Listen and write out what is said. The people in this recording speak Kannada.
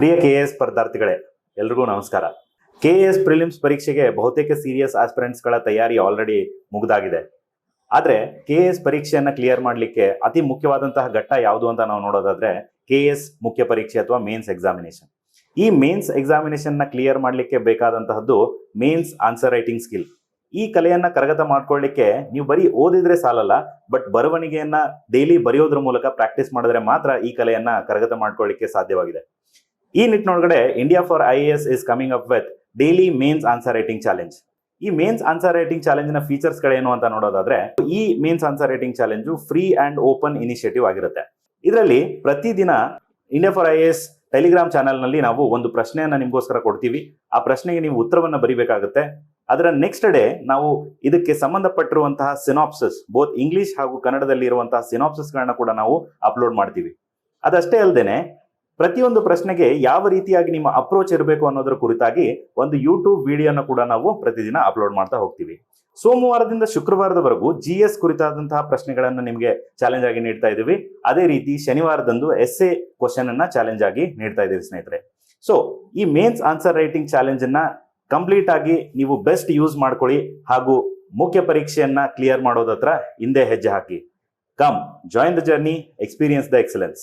ಪ್ರಿಯ ಕೆಎಎಸ್ ಸ್ಪರ್ಧಾರ್ಥಿಗಳೇ, ಎಲ್ರಿಗೂ ನಮಸ್ಕಾರ. ಕೆಎಎಸ್ ಪ್ರಿಲಿಮ್ಸ್ ಪರೀಕ್ಷೆಗೆ ಬಹುತೇಕ ಸೀರಿಯಸ್ ಆಸ್ಪಿರೆಂಟ್ಸ್ಗಳ ತಯಾರಿ ಆಲ್ರೆಡಿ ಮುಗಿದಾಗಿದೆ. ಆದ್ರೆ ಕೆಎಎಸ್ ಪರೀಕ್ಷೆಯನ್ನ ಕ್ಲಿಯರ್ ಮಾಡಲಿಕ್ಕೆ ಅತಿ ಮುಖ್ಯವಾದಂತಹ ಘಟ್ಟ ಯಾವುದು ಅಂತ ನಾವು ನೋಡೋದಾದ್ರೆ ಕೆಎಎಸ್ ಮುಖ್ಯ ಪರೀಕ್ಷೆ ಅಥವಾ ಮೇನ್ಸ್ ಎಕ್ಸಾಮಿನೇಷನ್. ಈ ಮೇನ್ಸ್ ಎಕ್ಸಾಮಿನೇಷನ್ ನ ಕ್ಲಿಯರ್ ಮಾಡಲಿಕ್ಕೆ ಬೇಕಾದಂತಹದ್ದು ಮೇನ್ಸ್ ಆನ್ಸರ್ ರೈಟಿಂಗ್ ಸ್ಕಿಲ್. ಈ ಕಲೆಯನ್ನ ಕರಗತ ಮಾಡ್ಕೊಳ್ಳಿಕ್ಕೆ ನೀವು ಬರೀ ಓದಿದ್ರೆ ಸಾಲಲ್ಲ, ಬಟ್ ಬರವಣಿಗೆಯನ್ನ ಡೈಲಿ ಬರೆಯೋದ್ರ ಮೂಲಕ ಪ್ರಾಕ್ಟೀಸ್ ಮಾಡಿದ್ರೆ ಮಾತ್ರ ಈ ಕಲೆಯನ್ನ ಕರಗತ ಮಾಡ್ಕೊಳ್ಳಿಕ್ಕೆ ಸಾಧ್ಯವಾಗಿದೆ. ಈ ನಿಟ್ಟಿನೊಳಗಡೆ India for IAS is coming up with daily mains answer writing challenge. ಈ ಮೇನ್ಸ್ ಆನ್ಸರ್ ರೈಟಿಂಗ್ ಚಾಲೆಂಜ್ ನ ಫೀಚರ್ಸ್ ಗಳೇನು ಅಂತ ನೋಡೋದಾದ್ರೆ, ಈ mains answer writing challenge free and open initiative ಆಗಿರುತ್ತೆ. ಇದರಲ್ಲಿ ಪ್ರತಿದಿನ India for IAS Telegram channel ನಲ್ಲಿ ನಾವು ಒಂದು ಪ್ರಶ್ನೆಯನ್ನ ನಿಮ್ಗೋಸ್ಕರ ಕೊಡ್ತೀವಿ. ಆ ಪ್ರಶ್ನೆಗೆ ನೀವು ಉತ್ತರವನ್ನ ಬರಿಬೇಕಾಗುತ್ತೆ. ಅದರ ನೆಕ್ಸ್ಟ್ ಡೇ ನಾವು ಇದಕ್ಕೆ ಸಂಬಂಧಪಟ್ಟಿರುವಂತಹ ಸಿನಾಪ್ಸಿಸ್, ಬೋತ್ ಇಂಗ್ಲಿಷ್ ಹಾಗೂ ಕನ್ನಡದಲ್ಲಿ ಇರುವಂತಹ ಸಿನಾಪ್ಸಿಸ್ ಗಳನ್ನ ಕೂಡ ನಾವು ಅಪ್ಲೋಡ್ ಮಾಡ್ತೀವಿ. ಅದಷ್ಟೇ ಅಲ್ಲದೆ ಪ್ರತಿಯೊಂದು ಪ್ರಶ್ನೆಗೆ ಯಾವ ರೀತಿಯಾಗಿ ನಿಮ್ಮ ಅಪ್ರೋಚ್ ಇರಬೇಕು ಅನ್ನೋದ್ರ ಕುರಿತಾಗಿ ಒಂದು ಯೂಟ್ಯೂಬ್ ವಿಡಿಯೋನ ಕೂಡ ನಾವು ಪ್ರತಿದಿನ ಅಪ್ಲೋಡ್ ಮಾಡ್ತಾ ಹೋಗ್ತೀವಿ. ಸೋಮವಾರದಿಂದ ಶುಕ್ರವಾರದವರೆಗೂ GS ಕುರಿತಾದಂತಹ ಪ್ರಶ್ನೆಗಳನ್ನ ನಿಮಗೆ ಚಾಲೆಂಜ್ ಆಗಿ ನೀಡ್ತಾ ಇದ್ದೀವಿ. ಅದೇ ರೀತಿ ಶನಿವಾರದಂದು ಎಸ್ಎ ಕ್ವಶನ್ ಅನ್ನ ಚಾಲೆಂಜ್ ಆಗಿ ನೀಡ್ತಾ ಇದ್ದೀವಿ ಸ್ನೇಹಿತರೆ. ಸೊ ಈ ಮೇನ್ಸ್ ಆನ್ಸರ್ ರೈಟಿಂಗ್ ಚಾಲೆಂಜ್ ಅನ್ನ ಕಂಪ್ಲೀಟ್ ಆಗಿ ನೀವು ಬೆಸ್ಟ್ ಯೂಸ್ ಮಾಡ್ಕೊಳ್ಳಿ ಹಾಗೂ ಮುಖ್ಯ ಪರೀಕ್ಷೆಯನ್ನ ಕ್ಲಿಯರ್ ಮಾಡೋದತ್ರ ಹಿಂದೆ ಹೆಜ್ಜೆ ಹಾಕಿ. Come join the journey, experience the excellence.